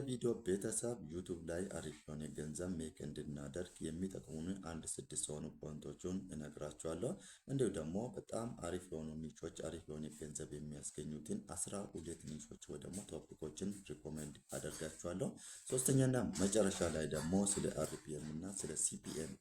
ቪዲዮ ቤተሰብ ዩቱብ ላይ አሪፍ የሆነ ገንዘብ ሜክ እንድናደርግ የሚጠቅሙን አንድ ስድስት የሆኑ ፖይንቶችን እነግራችኋለሁ። እንዲሁ ደግሞ በጣም አሪፍ የሆኑ ኒቾች አሪፍ የሆነ ገንዘብ የሚያስገኙትን 12 ኒቾች ወይ ደግሞ ቶፒኮችን ሪኮሜንድ አደርጋችኋለሁ። ሶስተኛና መጨረሻ ላይ ደግሞ ስለ አርፒኤም እና ስለ ሲፒኤም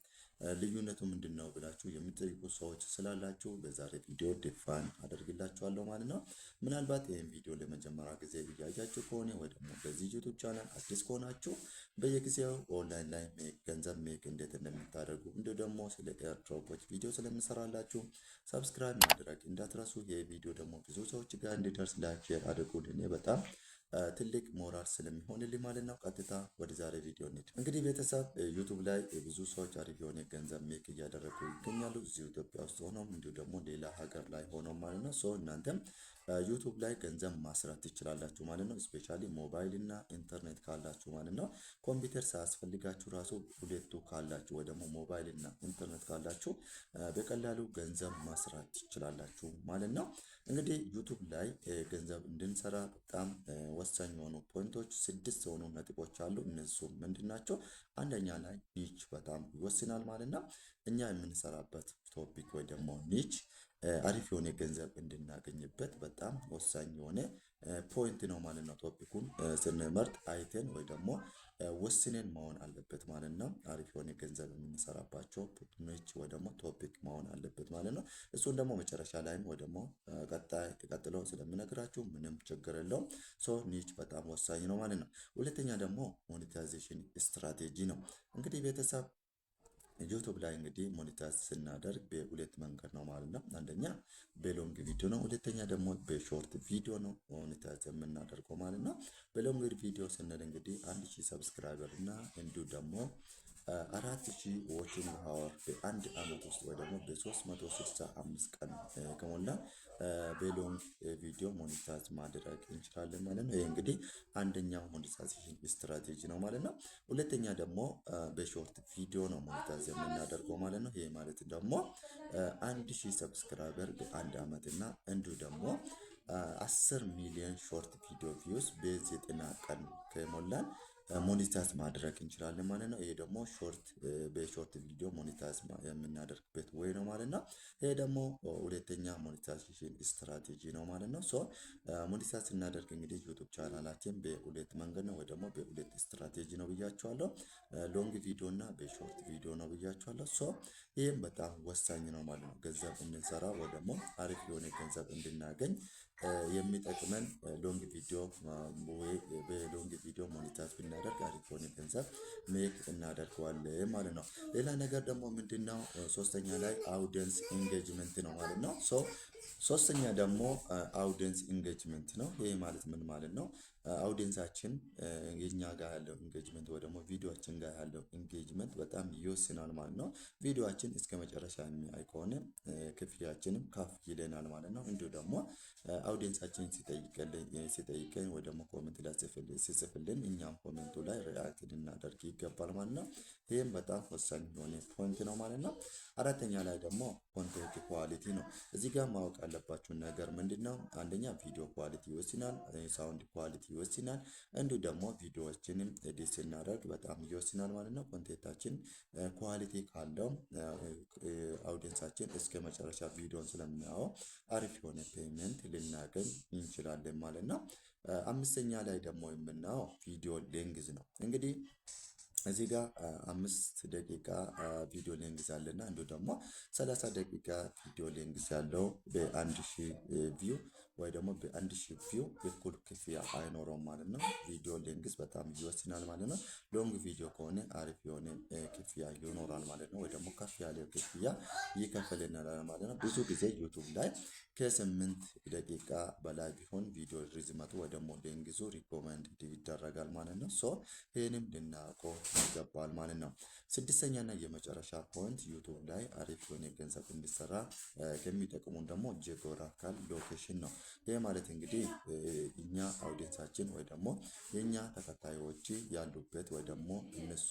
ልዩነቱ ምንድነው ብላችሁ የምትጠይቁ ሰዎች ስላላችሁ በዛሬ ቪዲዮ ዲፋይን አደርግላችኋለሁ ማለት ነው። ምናልባት ይህን ቪዲዮ ለመጀመሪያ ጊዜ እያያችሁ ከሆነ ወይ ደግሞ በዚህ ዩቲዩብ ቻናል አዲስ ከሆናችሁ በየጊዜው ኦንላይን ላይ ገንዘብ ሜክ እንዴት እንደምታደርጉ እንዲሁ ደግሞ ስለ ኤርድሮፖች ቪዲዮ ስለምሰራላችሁ ሰብስክራይብ ማድረግ እንዳትረሱ። ይህ ቪዲዮ ደግሞ ብዙ ሰዎች ጋር እንዲደርስ ላይክ ሼር አድርጉልኝ። በጣም ትልቅ ሞራል ስለሚሆንልኝ ማለት ነው። ቀጥታ ወደ ዛሬ ቪዲዮ እንሂድ። እንግዲህ ቤተሰብ ዩቲዩብ ላይ ብዙ ሰዎች አሪፍ የሆነ ገንዘብ ሜክ እያደረጉ ይገኛሉ። እዚሁ ኢትዮጵያ ውስጥ ሆኖም እንዲሁ ደግሞ ሌላ ሀገር ላይ ሆኖም ማለት ነው። ሶ እናንተም ዩቲዩብ ላይ ገንዘብ ማስራት ትችላላችሁ ማለት ነው። ስፔሻሊ ሞባይል እና ኢንተርኔት ካላችሁ ማለት ነው። ኮምፒውተር ሳያስፈልጋችሁ ራሱ ሁለቱ ካላችሁ ወይ ደግሞ ሞባይል እና ኢንተርኔት ካላችሁ በቀላሉ ገንዘብ ማስራት ትችላላችሁ ማለት ነው። እንግዲህ ዩቲዩብ ላይ ገንዘብ እንድንሰራ በጣም ወሳኝ የሆኑ ፖይንቶች 6 የሆኑ ነጥቦች አሉ። እነሱም ምንድናቸው? አንደኛ ላይ ኒች በጣም ይወስናል ማለት ነው። እኛ የምንሰራበት ቶፒክ ወይ ደግሞ ኒች አሪፍ የሆነ ገንዘብ እንድናገኝበት በጣም ወሳኝ የሆነ ፖይንት ነው ማለት ነው። ቶፒኩን ስንመርጥ አይተን ወይ ደግሞ ወስነን መሆን አለበት ማለት ነው። አሪፍ የሆነ ገንዘብ የምንሰራባቸው ኒች ወይ ደግሞ ቶፒክ መሆን አለበት ማለት ነው። እሱን ደግሞ መጨረሻ ላይም ወይ ደግሞ ቀጥሎ ስለምነግራችሁ ምንም ችግር የለውም። ሶ ኒች በጣም ወሳኝ ነው ማለት ነው። ሁለተኛ ደግሞ ሞኔታይዜሽን ስትራቴጂ ነው። እንግዲህ ቤተሰብ ዩቲዩብ ላይ እንግዲህ ሞኔታይዝ ስናደርግ በሁለት መንገድ ነው ማለት ነው። አንደኛ በሎንግ ቪዲዮ ነው፣ ሁለተኛ ደግሞ በሾርት ቪዲዮ ነው ሞኔታይዝ የምናደርገው ማለት ነው። በሎንግ ቪዲዮ ስንል እንግዲህ 1000 ሰብስክራይበር እና እንዲሁ ደግሞ 4000 ዋቺንግ አወር በአንድ አመት ውስጥ ወይ ደግሞ በ365 ቀን ከሞላ በሎንግ ቪዲዮ ሞኔታይዝ ማድረግ እንችላለን ማለት ነው። ይሄ እንግዲህ አንደኛው ሞኔታይዜሽን ስትራቴጂ ነው ማለት ነው። ሁለተኛ ደግሞ በሾርት ቪዲዮ ነው ሞኔታይዝ የምናደርገው ማለት ነው። ይሄ ማለት ደግሞ 1000 ሰብስክራይበር በአንድ አመት እና እንዲሁ ደግሞ 10 ሚሊዮን ሾርት ቪዲዮ ቪውስ በ90 ቀን ከሞላን ሞኔታይዝ ማድረግ እንችላለን ማለት ነው። ይሄ ደግሞ በሾርት ቪዲዮ ሞኔታይዝ የምናደርግበት ወይ ነው ማለት ነው። ይሄ ደግሞ ሁለተኛ ሞኔታይዜሽን ስትራቴጂ ነው ማለት ነው። ሶ ሞኔታይዝ ስናደርግ እንግዲህ ዩቲዩብ ቻናላችን በሁለት መንገድ ነው ወይ ደግሞ በሁለት ስትራቴጂ ነው ብያቸዋለሁ። ሎንግ ቪዲዮ እና በሾርት ቪዲዮ ነው ብያቸዋለሁ። ሶ ይህም በጣም ወሳኝ ነው ማለት ነው። ገንዘብ እንድንሰራ ወይ ደግሞ አሪፍ የሆነ ገንዘብ እንድናገኝ የሚጠቅመን ሎንግ ቪዲዮ ወይ በሎንግ ቪዲዮ ሞኔታይዝ ብናደርግ አሪፍ የሆነ ገንዘብ ሜክ እናደርገዋለን ማለት ነው። ሌላ ነገር ደግሞ ምንድነው? ሶስተኛ ላይ አውዲየንስ ኢንጌጅመንት ነው ማለት ነው። ሶስተኛ ደግሞ አውዲየንስ ኢንጌጅመንት ነው። ይሄ ማለት ምን ማለት ነው? አውዲየንሳችን የኛ ጋር ያለው ኢንጌጅመንት ወይ ደግሞ ቪዲዮአችን ጋር ያለው ኢንጌጅመንት በጣም ይወስናል ማለት ነው። ቪዲዮአችን እስከ መጨረሻ የሚያይ ከሆነ ክፍያችንም ከፍ ይለናል ማለት ነው። እንዲሁ ደግሞ አውዲየንሳችን ሲጠይቀን ወይ ደግሞ ኮሜንት ላይ ሲጽፍልን እኛም ኮሜንቱ ላይ ሪአክት ልናደርግ ይገባል ማለት ነው። ይህም በጣም ወሳኝ የሆነ ፖይንት ነው ማለት ነው። አራተኛ ላይ ደግሞ ኮንቴንት ኳሊቲ ነው። እዚህ ጋር ማወቅ ያለባችሁ ነገር ምንድነው? አንደኛ ቪዲዮ ኳሊቲ ይወስናል፣ ሳውንድ ኳሊቲ ይወስናል፣ እንዲሁ ደግሞ ቪዲዮዎችንም ኤዲት ስናደርግ በጣም ይወስናል ማለት ነው። ኮንቴንታችን ኳሊቲ ካለው አውዲየንሳችን እስከ መጨረሻ ቪዲዮን ስለሚያየው አሪፍ የሆነ ፔመንት ልናገኝ እንችላለን ማለት ነው። አምስተኛ ላይ ደግሞ የምናየው ቪዲዮ ሌንግዝ ነው። እንግዲህ እዚህ ጋር 5 ደቂቃ ቪዲዮ ሌንግዝ አለና እንዲሁ ደግሞ 30 ደቂቃ ቪዲዮ ሌንግዝ ያለው በ1000 ቪው ወይ ደግሞ በ1000 ቪው እኩል ክፍያ አይኖረውም ማለት ነው። ቪዲዮ ሌንግዝ በጣም ይወስናል ማለት ነው። ሎንግ ቪዲዮ ከሆነ አሪፍ የሆነ ክፍያ ይኖራል ማለት ነው። ወይ ደግሞ ከፍ ያለ ክፍያ ይከፈልናል ማለት ነው። ብዙ ጊዜ ዩቲዩብ ላይ ከ8 ደቂቃ በላይ ቢሆን ቪዲዮ ርዝመቱ ወይ ደግሞ ሌንግዙ ሪኮመንድ ይደረጋል ማለት ነው። ሶ ይሄንም ልናውቀው ይገባል ማለት ነው። ስድስተኛ እና የመጨረሻ ፖይንት ዩቲዩብ ላይ አሪፍ የሆነ ገንዘብ እንዲሰራ ከሚጠቅሙን ደግሞ ጂኦግራፊካል ሎኬሽን ነው። ይሄ ማለት እንግዲህ እኛ አውዲየንሳችን ወይ ደግሞ የኛ ተከታዮች ያሉበት ወይ ደግሞ እነሱ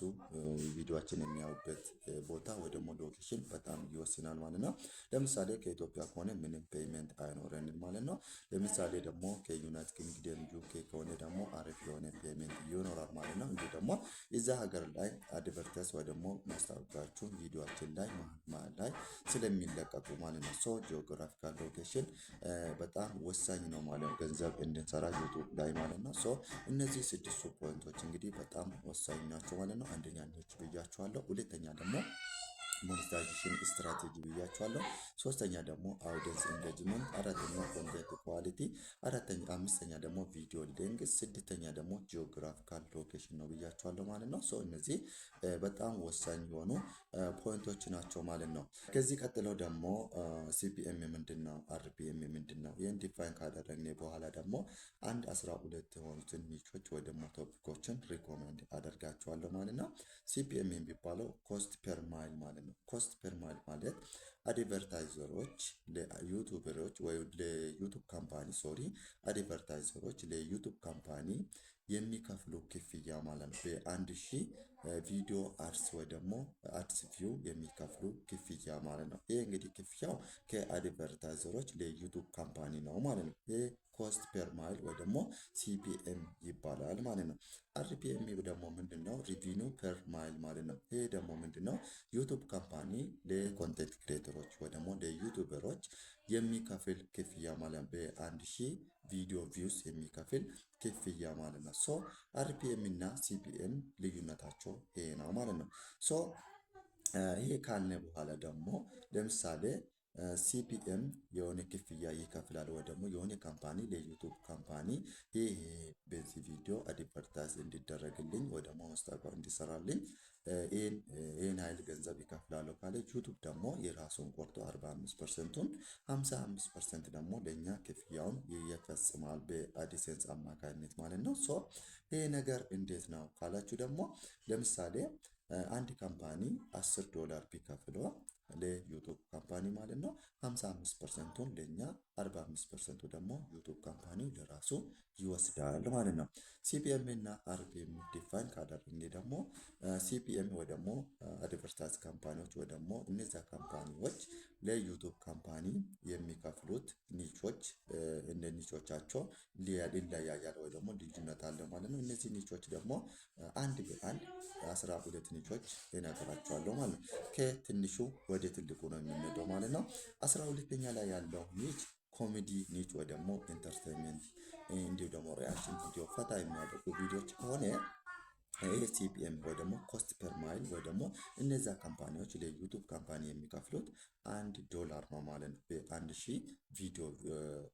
ቪዲዮአችን የሚያዩበት ቦታ ወይ ደግሞ ሎኬሽን በጣም ይወስናል ማለት ነው። ለምሳሌ ከኢትዮጵያ ከሆነ ምንም ፔይመንት አይኖረንም ማለት ነው። ለምሳሌ ደግሞ ከዩናይትድ ኪንግደም ዩኬ ከሆነ ደግሞ አሪፍ የሆነ ፔይመንት ይኖራል ማለት ነው። እንዲሁ ደግሞ እዛ ሀገር ላይ አድቨርታይዝ ወይ ደግሞ ማስታወቂያዎቹ ቪዲዮአችን ላይ መሀል ላይ ስለሚለቀቁ ማለት ነው። ሶ ጂኦግራፊካል ሎኬሽን በጣም ወሳኝ ነው ማለት ነው፣ ገንዘብ እንድንሰራ ዩቱብ ላይ ማለት ነው። ሶ እነዚህ ስድስቱ ፖይንቶች እንግዲህ በጣም ወሳኝ ናቸው ማለት ነው። አንደኛ ነች ብያችኋለሁ። ሁለተኛ ደግሞ ሞኔታይዜሽን ስትራቴጂ ብያችኋለሁ። ሶስተኛ ደግሞ አውዲየንስ ኢንጌጅመንት፣ አራተኛ ኮንቴንት ኳሊቲ፣ አምስተኛ ደግሞ ቪዲዮ ሌንግዝ፣ ስድስተኛ ደግሞ ጂኦግራፊካል ሎኬሽን ነው ብያችኋለሁ ማለት ነው። ሶ እነዚህ በጣም ወሳኝ የሆኑ ፖይንቶች ናቸው ማለት ነው። ከዚህ ቀጥለው ደግሞ ሲፒኤም ምንድነው፣ አርፒኤም ምንድነው? ይህን ዲፋይን ካደረግን በኋላ ደግሞ 12 የሆኑትን ኒቾች ወይ ደግሞ ቶፒኮችን ሪኮመንድ አደርጋችኋለሁ ማለት ነው። ሲፒኤም የሚባለው ኮስት ፐር ማይል ማለት ነው። ኮስት ፐር ማይል ማለት አድቨርታይዘሮች ለዩቱበሮች ወይ ለዩቱብ ካምፓኒ አድቨርታይዘሮች ለዩቱብ ካምፓኒ የሚከፍሉ ክፍያ ማለት ነው። በአንድ ሺህ ቪዲዮ አድስ ወይ ደግሞ አድስ ቪው የሚከፍሉ ክፍያ ማለት ነው። ይሄ እንግዲህ ክፍያው ከአድቨርታይዘሮች ለዩቱብ ካምፓኒ ነው ማለት ነው። ይሄ ኮስት ፐር ማይል ወይ ደግሞ ሲፒኤም ይባላል ማለት ነው። አርፒኤም ደግሞ ምንድነው? ሪቪኑ ፐር ማይል ማለት ነው። ይሄ ደግሞ ምንድነው? ዩቱብ ካምፓኒ ለኮንቴንት ክሬተሮች ወይ ደግሞ ለዩቱበሮች የሚከፍል ክፍያ ማለት ነው። በአንድ ሺህ ቪዲዮ ቪውስ የሚከፍል ክፍያ ማለት ነው። ሶ አርፒኤም እና ሲፒኤም ልዩነታቸው ይሄ ነው ማለት ነው። ሶ ይሄ ካልነ በኋላ ደግሞ ለምሳሌ ሲፒኤም የሆነ ክፍያ ይከፍላል ወይ ደግሞ የሆነ ካምፓኒ ለዩቱብ ካምፓኒ ይሄ በዚህ ቪዲዮ አድቨርታይዝ እንዲደረግልኝ ወይ ደግሞ ማስታወቂያ እንዲሰራልኝ ይሄን ኃይል ገንዘብ ይከፍላሉ ካለ ዩቱብ ደግሞ የራሱን ቆርጦ 45%ቱን 55% ደግሞ ለኛ ክፍያውን ይፈጽማል በአድሴንስ አማካኝነት ማለት ነው። ሶ ይሄ ነገር እንዴት ነው ካላችሁ ደግሞ ለምሳሌ አንድ ካምፓኒ $10 ቢከፍለው ለዩቱብ ካምፓኒ ማለት ነው 55%ቱን ለኛ 45%ቱ ደግሞ ዩቱብ ካምፓኒው ለራሱ ይወስዳል ማለት ነው። ሲፒኤም እና አርፒኤም ዲፋይን ካደረግን ደግሞ ሲፒኤም ወይ ደግሞ አድቨርታይዝ ካምፓኒዎች ወይ ደግሞ እነዚያ ካምፓኒዎች ለዩቱብ ካምፓኒ የሚከፍሉት ኒቾች እንደ ኒቾቻቸው ሊለያያል ወይ ደግሞ ልዩነት አለ ማለት ነው። እነዚህ ኒቾች ደግሞ አንድ በአንድ 12 ኒቾች እነግራችኋለሁ ማለት ነው። ከትንሹ ወደ ትልቁ ነው የምንሄደው ማለት ነው። 12ኛ ላይ ያለው ኒች ኮሜዲ ኒች ወይ ደግሞ ኢንተርቴይንመንት እንዲሁ ደግሞ ሪአክሽን ቪዲዮ ፈታ የሚያደርጉ ቪዲዮዎች ከሆነ ሲፒኤም ወይ ደግሞ ኮስት ፐር ማይል ወይ ደግሞ እነዛ ካምፓኒዎች ለዩቱብ ካምፓኒ የሚከፍሉት $1 ነው ማለት ነው። በአንድ ሺህ ቪዲዮ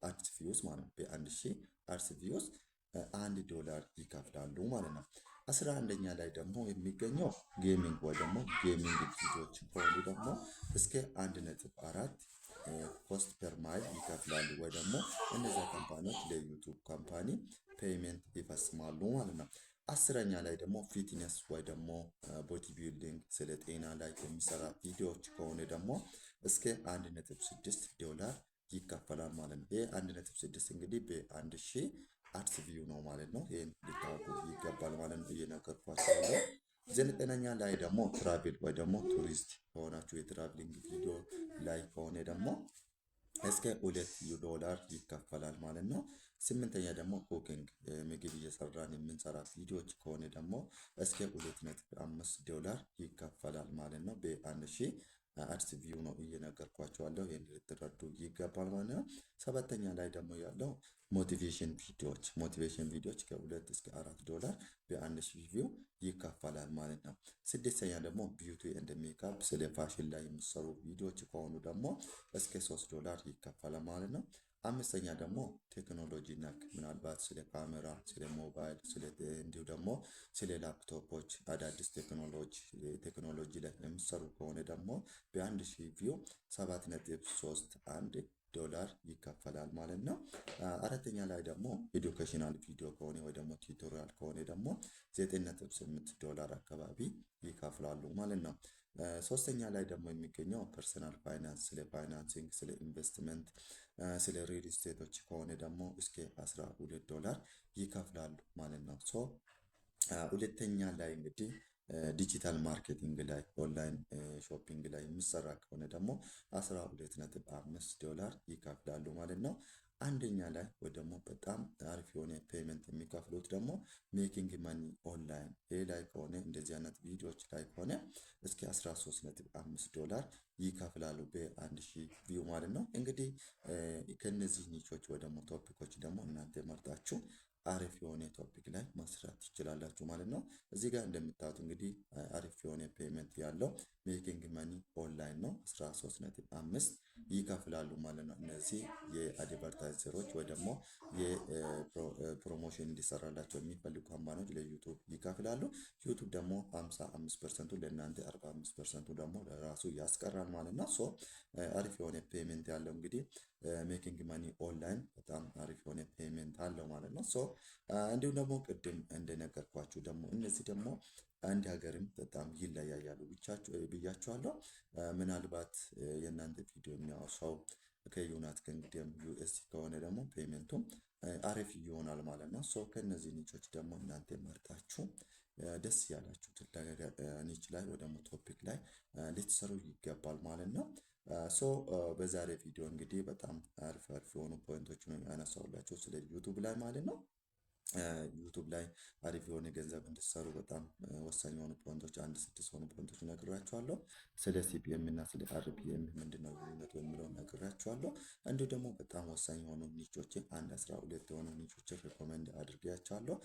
አድስ ቪውስ ማለት ነው። በአንድ ሺህ አድስ ቪውስ $1 ይከፍላሉ ማለት ነው። 11ኛ ላይ ደግሞ የሚገኘው ጌሚንግ ወይ ደግሞ ጌሚንግ ቪዲዮዎች ከሆኑ ደግሞ እስከ 1.4 ኮስት ፐር ማይል ይከፍላሉ ወይ ደግሞ እነዛ ካምፓኒዎች ለዩቱብ ካምፓኒ ፔይመንት ይፈጽማሉ ማለት ነው። 10ኛ ላይ ደግሞ ፊትነስ ወይ ደግሞ ቦዲ ቢልዲንግ ስለ ጤና ላይ የሚሰራ ቪዲዮዎች ከሆነ ደግሞ እስከ $1.6 ይከፈላል ማለት ነው። ይሄ 1.6 እንግዲህ በአንድ ሺህ አድስ ቪው ነው ማለት ነው። ይሄን ሊታወቁ ይገባል ማለት ነው እየነገርኳችሁ ያለው። 9ኛ ላይ ደግሞ ትራቭል ወይ ደግሞ ቱሪስት ከሆናችሁ የትራቭሊንግ ቪዲዮ ላይ ከሆነ ደግሞ እስከ $2 ይከፈላል ማለት ነው። 8ኛ ደግሞ ኩኪንግ ምግብ እየሰራን የምንሰራ ቪዲዮዎች ከሆነ ደግሞ እስከ $2.5 ይከፈላል ማለት ነው። በአንድ ሺህ አድስ ቪው ነው እየነገርኳቸው ያለው። ይሄን ልትረዱ ይገባል ማለት ነው። 7ኛ ላይ ደግሞ ያለው ሞቲቬሽን ቪዲዮዎች ከ2 እስከ $4 በአንድ ሺህ ቪው ይከፈላል ማለት ነው። 6ኛ ደግሞ ቢዩቲ ኤንድ ሜካፕ ስለ ፋሽን ላይ የሚሰሩ ቪዲዮዎች ከሆኑ ደግሞ እስከ $3 ይከፈላል ማለት ነው። 5ኛ ደግሞ ቴክኖሎጂ ነክ ምናልባት ስለ ካሜራ፣ ስለ ሞባይል፣ እንዲሁ ደግሞ ስለ ላፕቶፖች አዳዲስ ቴክኖሎጂ ላይ የሚሰሩ ከሆነ ደግሞ በአንድ ሺህ ቪው $7.31 ዶላር ይከፈላል ማለት ነው። አራተኛ ላይ ደግሞ ኤዱኬሽናል ቪዲዮ ከሆነ ወይ ደግሞ ቱቶሪያል ከሆነ ደግሞ 9.8 ዶላር አካባቢ ይከፍላሉ ማለት ነው። ሶስተኛ ላይ ደግሞ የሚገኘው ፐርሰናል ፋይናንስ፣ ስለ ፋይናንሲንግ፣ ስለ ኢንቨስትመንት፣ ስለ ሪል ስቴቶች ከሆነ ደግሞ እስከ 12 ዶላር ይከፍላሉ ማለት ነው። ሁለተኛ ላይ እንግዲህ ዲጂታል ማርኬቲንግ ላይ ኦንላይን ሾፒንግ ላይ የሚሰራ ከሆነ ደግሞ 12.5 ዶላር ይከፍላሉ ማለት ነው። አንደኛ ላይ ወይ ደግሞ በጣም አሪፍ የሆነ ፔመንት የሚከፍሉት ደግሞ ሜኪንግ መኒ ኦንላይን ላይ ከሆነ እንደዚህ አይነት ቪዲዮዎች ላይ ከሆነ እስከ 13.5 ዶላር ይከፍላሉ በ1000 ቪው ማለት ነው። እንግዲህ ከነዚህ ኒቾች ወይ ደግሞ ቶፒኮች ደግሞ እናንተ መርጣችሁ አሪፍ የሆነ ቶፒክ ላይ መስራት ትችላላችሁ ማለት ነው። እዚህ ጋር እንደምታዩት እንግዲህ አሪፍ የሆነ ፔመንት ያለው ሜኪንግ መኒ ኦንላይን ነው። 13.5 ይከፍላሉ ማለት ነው። እነዚህ የአድቨርታይዘሮች ወይ ደግሞ የፕሮሞሽን እንዲሰራላቸው የሚፈልጉ ካምፓኒዎች ለዩቱብ ይከፍላሉ። ዩቱብ ደግሞ 55%ቱ ለእናንተ 45%ቱ ደግሞ ለራሱ ያስቀራል ማለት ነው። አሪፍ የሆነ ፔመንት ያለው እንግዲህ ሜኪንግ መኒ ኦንላይን በጣም አሪፍ የሆነ ፔመንት አለው ማለት ነው። እንዲሁም ደግሞ ቅድም እንደነገርኳችሁ ደግሞ እነዚህ ደግሞ አንድ ሀገርም በጣም ይለያያሉ ብያችኋለሁ። ምናልባት የእናንተ ቪዲዮ የሚያው ሰው ከዩናይትድ ኪንግደም ዩኤስ ከሆነ ደግሞ ፔመንቱም አሪፍ ይሆናል ማለት ነው። ከነዚህ ኒቾች ደግሞ እናንተ መርጣችሁ ደስ ያላችሁትን ኒች ላይ ወይ ደግሞ ቶፒክ ላይ ልትሰሩ ይገባል ማለት ነው። በዛሬ ቪዲዮ እንግዲህ በጣም አሪፍ የሆኑ ፖይንቶችን ያነሳሁላችሁ ስለ ዩቱብ ላይ ማለት ነው። ዩቱብ ላይ አሪፍ የሆነ ገንዘብ እንድትሰሩ በጣም ወሳኝ የሆኑ ፖይንቶች 6 የሆኑ ፖይንቶች ነግራችኋለሁ። ስለ ሲፒኤም እና ስለ አርፒኤም ምንድነው ልዩነቱ የሚለውን ነግራችኋለሁ። እንዲሁ ደግሞ በጣም ወሳኝ የሆኑ ኒቾችን 12 የሆኑ ኒቾችን ሪኮመንድ አድርጌያችኋለሁ።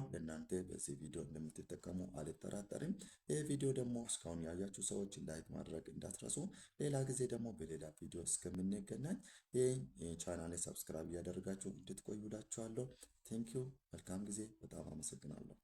ለእናንተ በዚህ ቪዲዮ እንደምትጠቀሙ አልጠራጠርም። ይህ ቪዲዮ ደግሞ እስካሁን ያያችሁ ሰዎች ላይክ ማድረግ እንዳትረሱ። ሌላ ጊዜ ደግሞ በሌላ ቪዲዮ እስከምንገናኝ ይህ ቻናሌ ሰብስክራይብ እያደረጋችሁ እንድትቆዩ እላችኋለሁ። ቴንኪዩ። መልካም ጊዜ። በጣም አመሰግናለሁ።